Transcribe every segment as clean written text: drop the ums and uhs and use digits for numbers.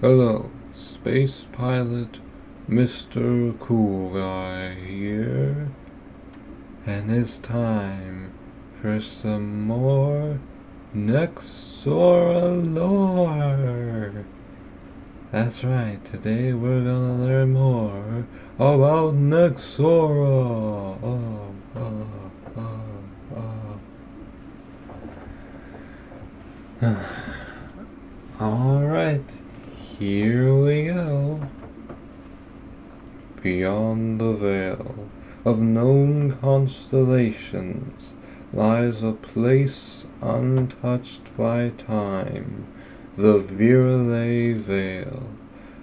Hello, space pilot Mr. Cool Guy here, and it's time for some more Nexora lore. That's right, today we're gonna learn more about Nexora. Alright, here we go. Beyond the veil of known constellations lies a place untouched by time, the Virale Veil,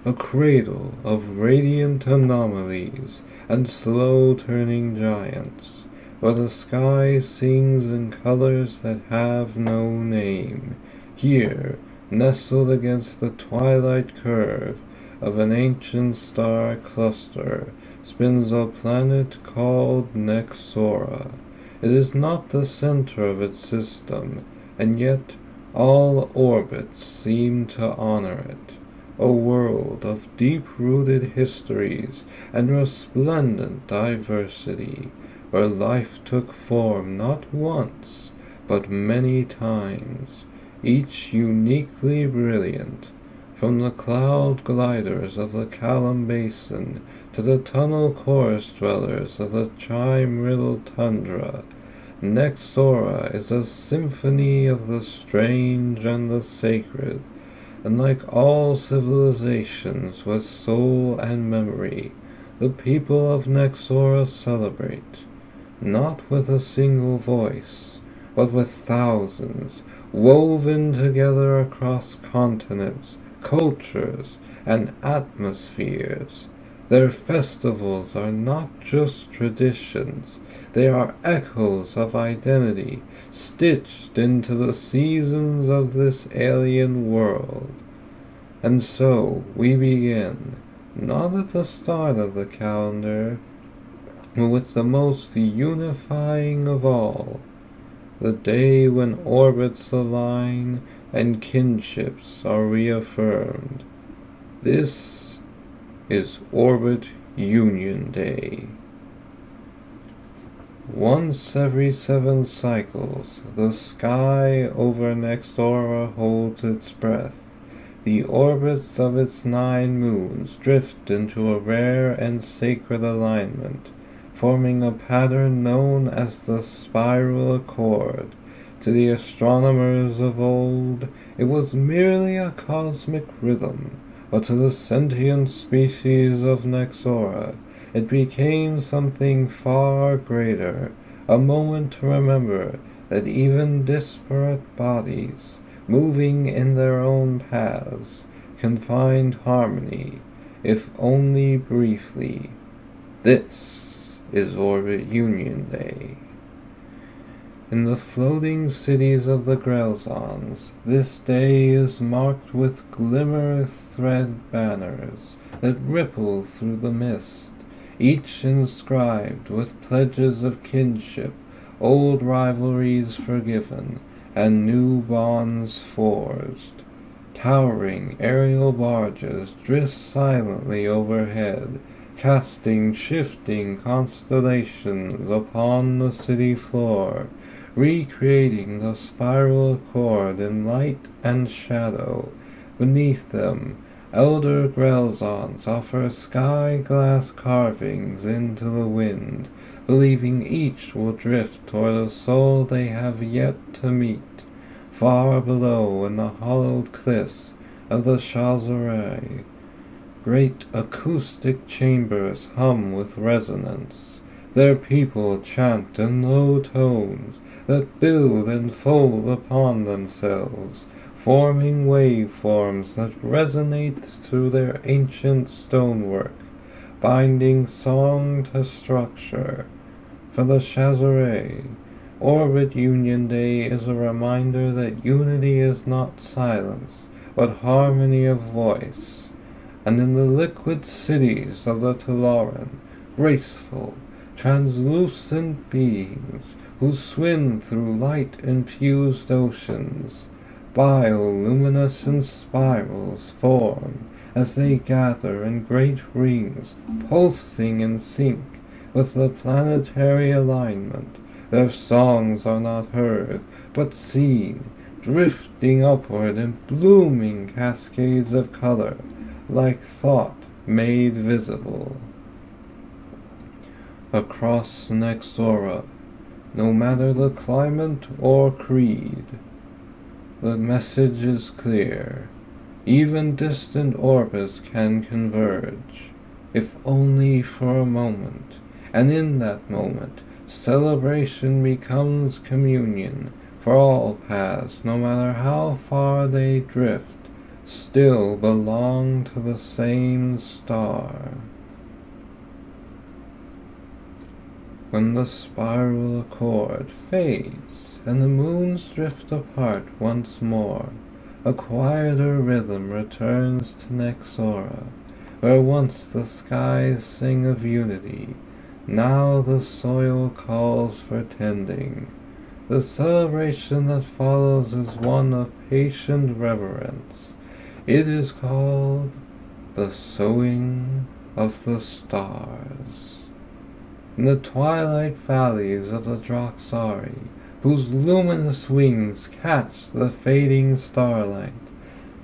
a cradle of radiant anomalies and slow-turning giants, where the sky sings in colors that have no name. Here, nestled against the twilight curve of an ancient star cluster, spins a planet called Nexora. It is not the center of its system, and yet all orbits seem to honor it. A world of deep-rooted histories and resplendent diversity, where life took form not once, but many times, each uniquely brilliant. From the cloud gliders of the Callum Basin to the tunnel chorus dwellers of the chime-riddled tundra, Nexora is a symphony of the strange and the sacred, and like all civilizations with soul and memory, the people of Nexora celebrate, not with a single voice, but with thousands, woven together across continents, cultures, and atmospheres. Their festivals are not just traditions, they are echoes of identity, stitched into the seasons of this alien world. And so we begin, not at the start of the calendar, but with the most unifying of all, the day when orbits align and kinships are reaffirmed. This is Orbit Union Day. Once every 7 cycles, the sky over Nexora holds its breath. The orbits of its 9 moons drift into a rare and sacred alignment, forming a pattern known as the spiral accord. To the astronomers of old, it was merely a cosmic rhythm, but to the sentient species of Nexora, it became something far greater, a moment to remember that even disparate bodies, moving in their own paths, can find harmony, if only briefly. This is Orbit Union Day. In the floating cities of the Grelzons, this day is marked with glimmer-thread banners that ripple through the mist, each inscribed with pledges of kinship, old rivalries forgiven, and new bonds forged. Towering aerial barges drift silently overhead, casting shifting constellations upon the city floor, recreating the spiral accord in light and shadow. Beneath them, elder Grelzons offer sky-glass carvings into the wind, believing each will drift toward a soul they have yet to meet. Far below in the hollowed cliffs of the Chazare, great acoustic chambers hum with resonance. Their people chant in low tones that build and fold upon themselves, forming waveforms that resonate through their ancient stonework, binding song to structure. For the Chazare, Orbit Union Day is a reminder that unity is not silence, but harmony of voice. And in the liquid cities of the Tularan, graceful, translucent beings who swim through light-infused oceans, Bioluminescent spirals form as they gather in great rings, pulsing in sync with the planetary alignment. Their songs are not heard, but seen, drifting upward in blooming cascades of color, like thought made visible. Across Nexora, no matter the climate or creed, the message is clear. Even distant orbits can converge, if only for a moment, and in that moment, celebration becomes communion, for all paths, no matter how far they drift, still belong to the same star. When the spiral accord fades and the moons drift apart once more, a quieter rhythm returns to Nexora, where once the skies sing of unity, now the soil calls for tending. The celebration that follows is one of patient reverence. It is called the sowing of the stars. In the twilight valleys of the Droxari, whose luminous wings catch the fading starlight,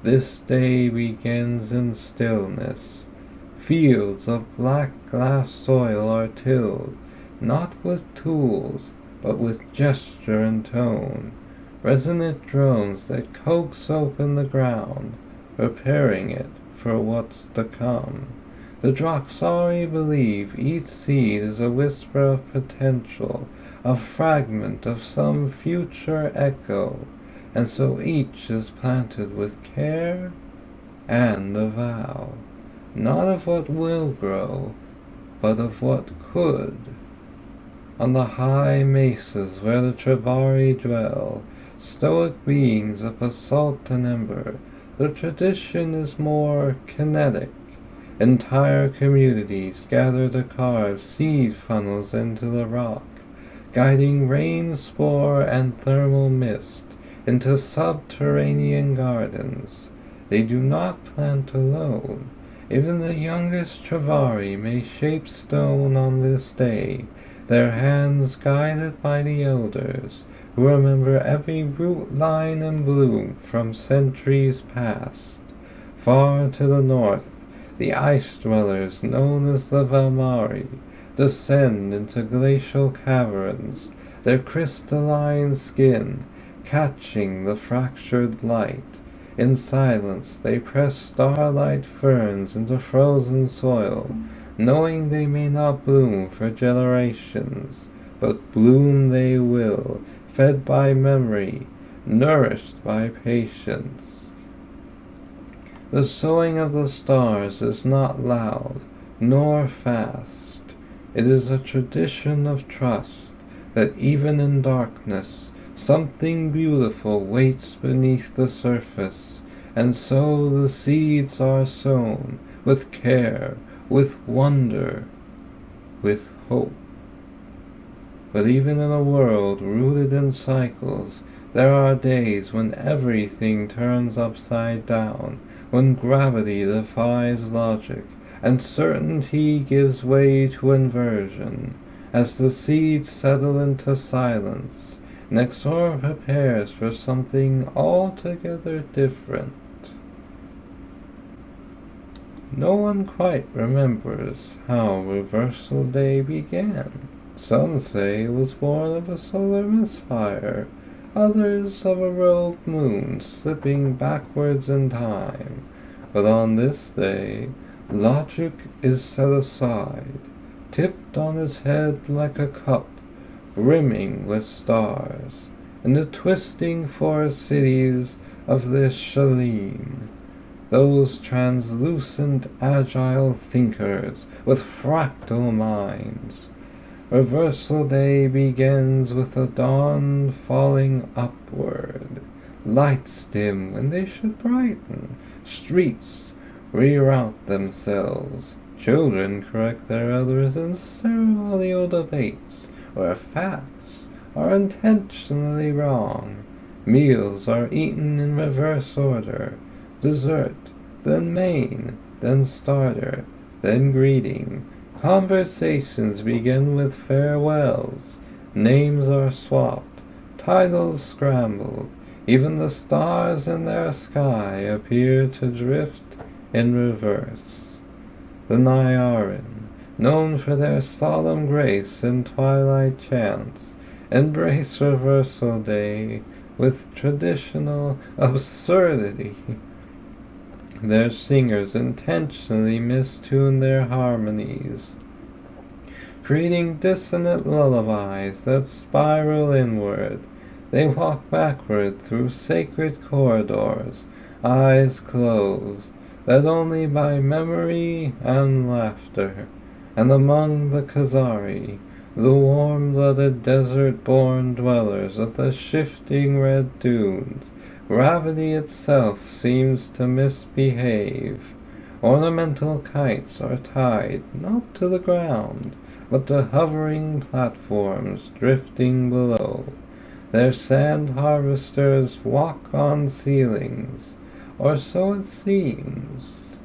this day begins in stillness. Fields of black glass soil are tilled, not with tools, but with gesture and tone, resonant drones that coax open the ground, preparing it for what's to come. The Droxari believe each seed is a whisper of potential, a fragment of some future echo, and so each is planted with care and a vow, not of what will grow, but of what could. On the high mesas where the Travari dwell, stoic beings of basalt and ember, the tradition is more kinetic. Entire communities gather to carve seed funnels into the rock, guiding rain spore and thermal mist into subterranean gardens. They do not plant alone. Even the youngest Travari may shape stone on this day, their hands guided by the elders, who remember every root line and bloom from centuries past. Far to the north, the ice dwellers known as the Velmari descend into glacial caverns, their crystalline skin catching the fractured light. In silence they press starlight ferns into frozen soil, knowing they may not bloom for generations, but bloom they will, fed by memory, nourished by patience. The sowing of the stars is not loud, nor fast. It is a tradition of trust, that even in darkness, something beautiful waits beneath the surface, and so the seeds are sown, with care, with wonder, with hope. But even in a world rooted in cycles, there are days when everything turns upside down, when gravity defies logic, and certainty gives way to inversion. As the seeds settle into silence, Nexora prepares for something altogether different. No one quite remembers how Reversal Day began. Some say it was born of a solar misfire, others of a rogue moon slipping backwards in time. But on this day, logic is set aside, tipped on its head like a cup, brimming with stars, in the twisting forest cities of the Shalim. Those translucent, agile thinkers with fractal minds. Reversal Day begins with the dawn falling upward. Lights dim when they should brighten. Streets reroute themselves. Children correct their elders in ceremonial debates, where facts are intentionally wrong. Meals are eaten in reverse order: dessert, then main, then starter, then greeting. Conversations begin with farewells. Names are swapped, titles scrambled. Even the stars in their sky appear to drift in reverse. The Nyaran, known for their solemn grace and twilight chants, embrace Reversal Day with traditional absurdity. Their singers intentionally mistune their harmonies, creating dissonant lullabies that spiral inward. They walk backward through sacred corridors, eyes closed, led only by memory and laughter. And among the Khazari, the warm-blooded desert-born dwellers of the shifting red dunes, gravity itself seems to misbehave. Ornamental kites are tied not to the ground, but to hovering platforms drifting below. Their sand harvesters walk on ceilings, or so it seems,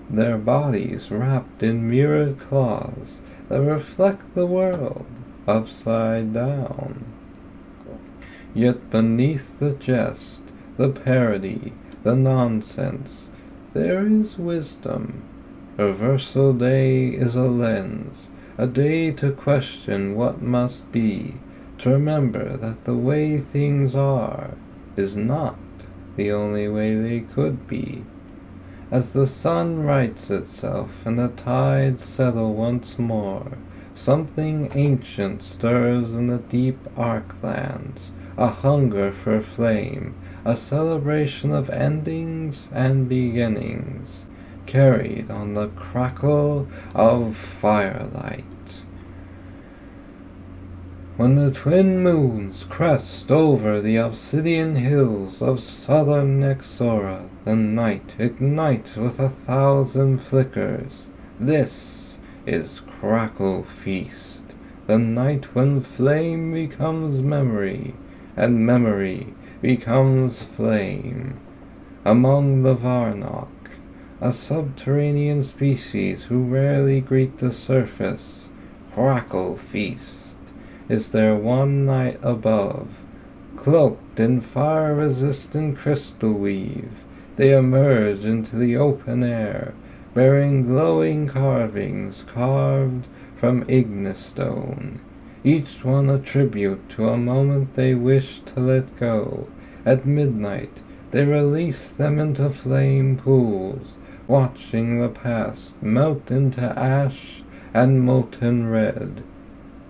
their bodies wrapped in mirrored claws that reflect the world upside down. Yet beneath the jest, the parody, the nonsense, there is wisdom. Reversal Day is a lens, a day to question what must be, to remember that the way things are is not the only way they could be. As the sun rights itself and the tides settle once more, something ancient stirs in the deep Arklands, a hunger for flame, a celebration of endings and beginnings, carried on the crackle of firelight. When the twin moons crest over the obsidian hills of southern Nexora, the night ignites with 1,000 flickers. This is Crackle Feast, the night when flame becomes memory, and memory becomes flame. Among the Varnok, a subterranean species who rarely greet the surface, Crackle Feast is their one night above. Cloaked in fire-resistant crystal weave, they emerge into the open air, bearing glowing carvings carved from ignistone, each one a tribute to a moment they wish to let go. At midnight, they release them into flame pools, watching the past melt into ash and molten red.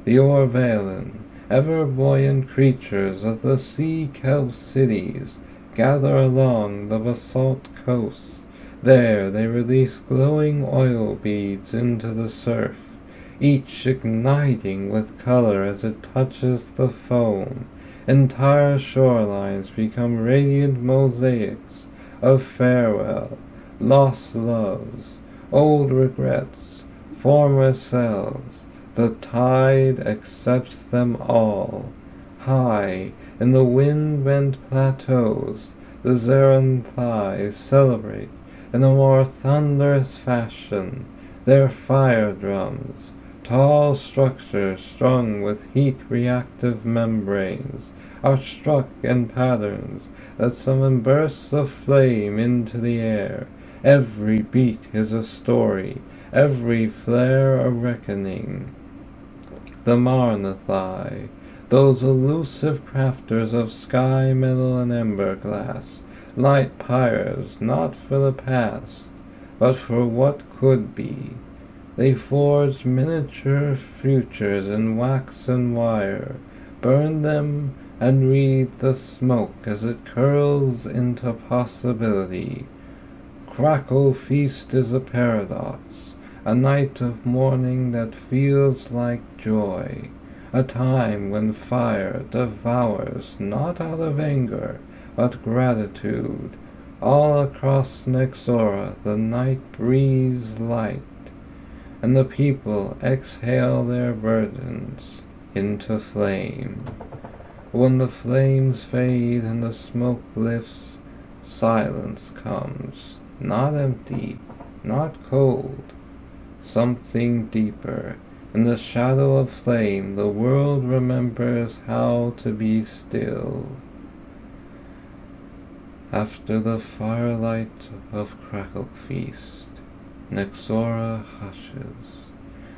The Orvalen, ever-buoyant creatures of the sea-kelp cities, gather along the basalt coasts. There they release glowing oil beads into the surf, each igniting with color as it touches the foam. Entire shorelines become radiant mosaics of farewell, lost loves, old regrets, former selves. The tide accepts them all. High in the wind-bent plateaus, the Zaranthai celebrate in a more thunderous fashion. Their fire drums, tall structures strung with heat-reactive membranes, are struck in patterns that summon bursts of flame into the air. Every beat is a story, every flare a reckoning. The Marnathai, those elusive crafters of sky metal and ember glass, light pyres not for the past, but for what could be. They forge miniature futures in wax and wire, burn them, and read the smoke as it curls into possibility. Crackle Feast is a paradox, a night of mourning that feels like joy, a time when fire devours not out of anger, but gratitude. All across Nexora the night breathes light, and the people exhale their burdens into flame. When the flames fade and the smoke lifts, silence comes, not empty, not cold, something deeper. In the shadow of flame, the world remembers how to be still. After the firelight of Crackle Feast, Nexora hushes.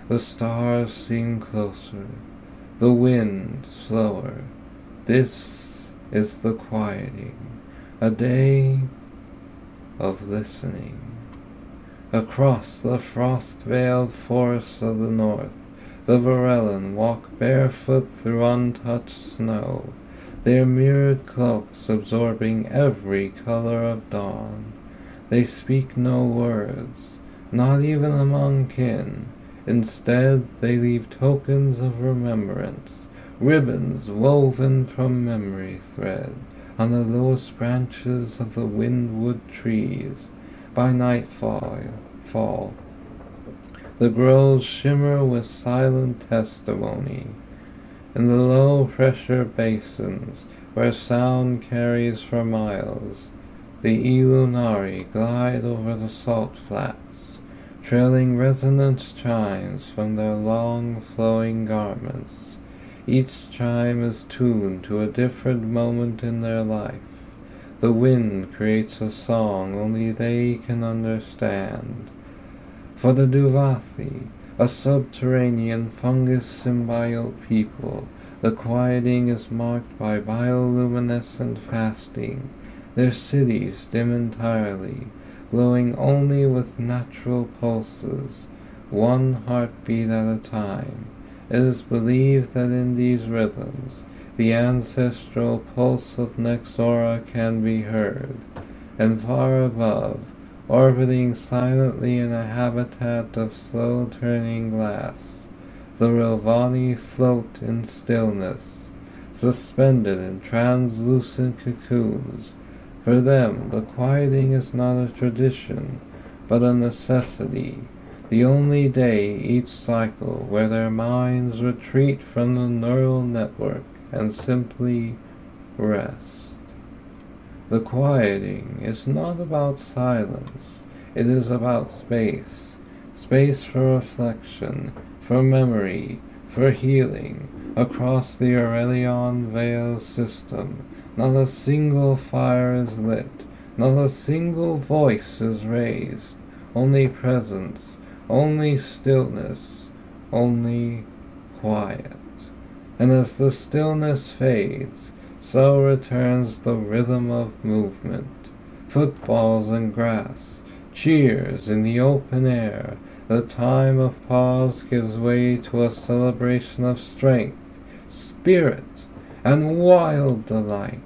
The stars seem closer, the wind slower. This is the quieting, a day of listening. Across the frost-veiled forests of the north, the Varelen walk barefoot through untouched snow, their mirrored cloaks absorbing every color of dawn. They speak no words, not even among kin. Instead, they leave tokens of remembrance, ribbons woven from memory thread, on the lowest branches of the windwood trees. By nightfall, the groves shimmer with silent testimony. In the low-pressure basins, where sound carries for miles, the Ilunari glide over the salt flats, trailing resonant chimes from their long flowing garments. Each chime is tuned to a different moment in their life. The wind creates a song only they can understand. For the Duvathi, a subterranean fungus symbiote people, the quieting is marked by bioluminescent fasting, their cities dim entirely, glowing only with natural pulses, one heartbeat at a time. It is believed that in these rhythms, the ancestral pulse of Nexora can be heard, and far above, orbiting silently in a habitat of slow-turning glass, the Rilvani float in stillness, suspended in translucent cocoons. For them, the quieting is not a tradition, but a necessity, the only day each cycle where their minds retreat from the neural network and simply rest. The quieting is not about silence, it is about space. Space for reflection, for memory, for healing. Across the Aurelion Veil system, not a single fire is lit, not a single voice is raised. Only presence, only stillness, only quiet. And as the stillness fades, so returns the rhythm of movement. Footballs and grass, cheers in the open air. The time of pause gives way to a celebration of strength, spirit, and wild delight.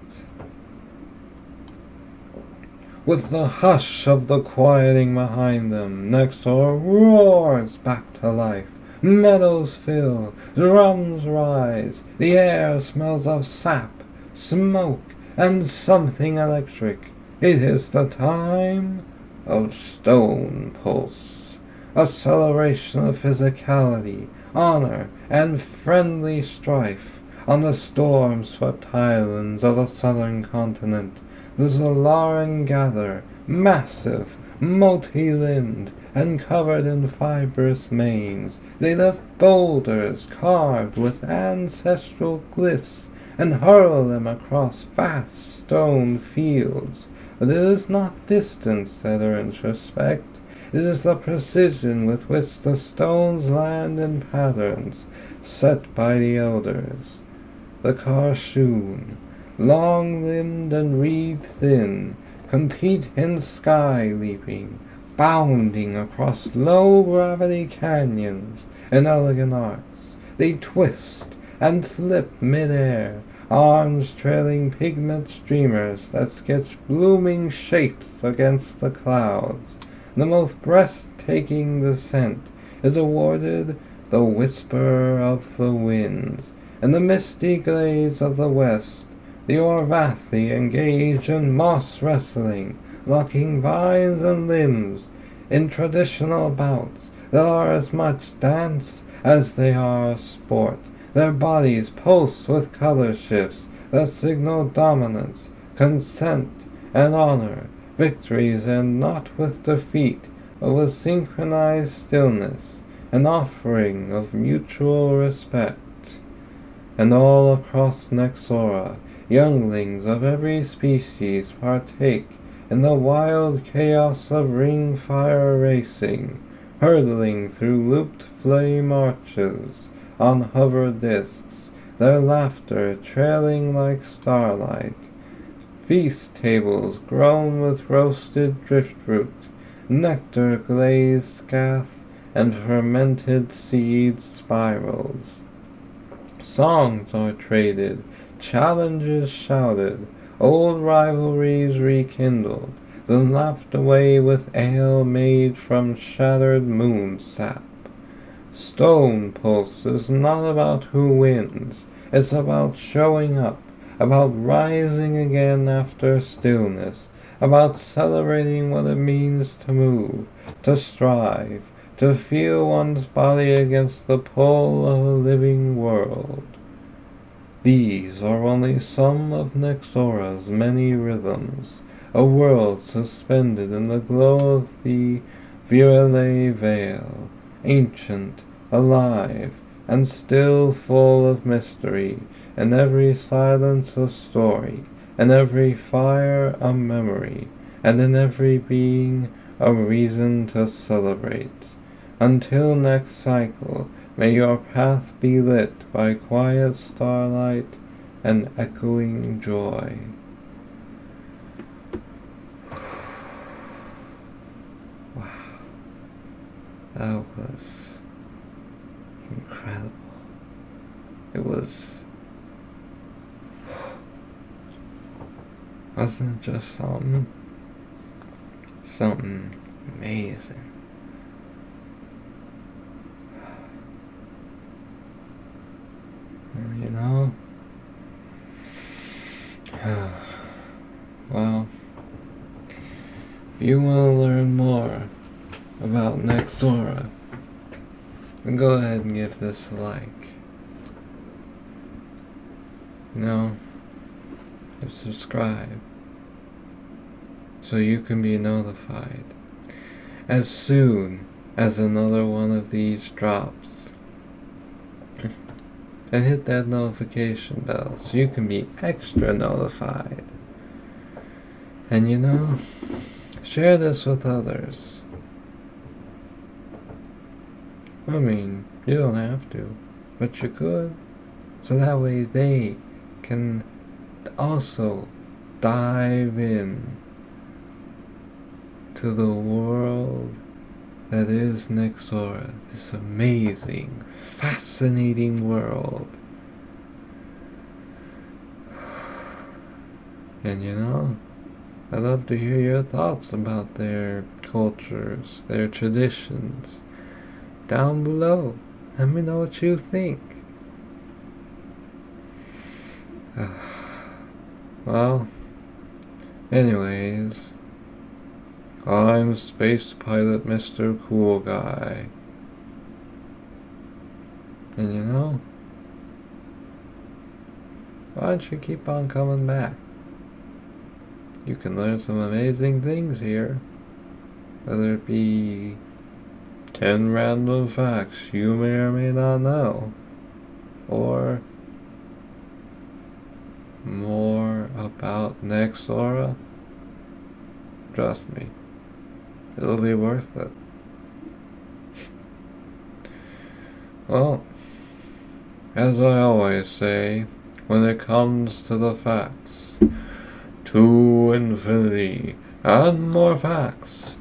With the hush of the quieting behind them, Nexor roars back to life. Meadows fill, drums rise, the air smells of sap, smoke, and something electric. It is the time of Stone Pulse, a celebration of physicality, honor, and friendly strife. On the storm-swept highlands of the southern continent, the Zalaran gather, massive, multi-limbed, and covered in fibrous manes. They lift boulders carved with ancestral glyphs and hurl them across vast stone fields. But it is not distance that earns respect. It is the precision with which the stones land in patterns set by the elders. The Karshoon, long-limbed and reed-thin, compete in sky leaping, bounding across low-gravity canyons in elegant arcs. They twist and flip mid-air, arms trailing pigment streamers that sketch blooming shapes against the clouds. The most breathtaking descent is awarded the Whisperer of the Winds. In the misty glades of the west, the Orvathi engage in moss wrestling, locking vines and limbs in traditional bouts that are as much dance as they are sport. Their bodies pulse with color shifts, that signal dominance, consent, and honor, victories and not with defeat, but with synchronized stillness, an offering of mutual respect. And all across Nexora, younglings of every species partake in the wild chaos of ring fire racing, hurtling through looped flame arches on hover discs, their laughter trailing like starlight. Feast tables grown with roasted driftroot, nectar glazed scath, and fermented seed spirals. Songs are traded, challenges shouted, old rivalries rekindled, then laughed away with ale made from shattered moon sap. Stone Pulse is not about who wins, it's about showing up, about rising again after stillness, about celebrating what it means to move, to strive, to feel one's body against the pull of a living world. These are only some of Nexora's many rhythms, a world suspended in the glow of the Virale Veil, ancient, alive, and still full of mystery, in every silence a story, in every fire a memory, and in every being a reason to celebrate. Until next cycle, may your path be lit by quiet starlight and echoing joy. Wow, that was incredible. It wasn't it just something amazing. You know? Well, if you want to learn more about Nexora, then go ahead and give this a like. And subscribe so you can be notified as soon as another one of these drops. And hit that notification bell so you can be extra notified. And share this with others. I mean, you don't have to, but you could. So that way they can also dive in to the world that is Nexora, this amazing, fascinating world. And I'd love to hear your thoughts about their cultures, their traditions, down below. Let me know what you think. Well, anyways, I'm Space Pilot Mr. Cool Guy. And why don't you keep on coming back? You can learn some amazing things here. Whether it be 10 random facts you may or may not know, or more about Nexora. Trust me, it'll be worth it. Well, as I always say, when it comes to the facts, to infinity and more facts.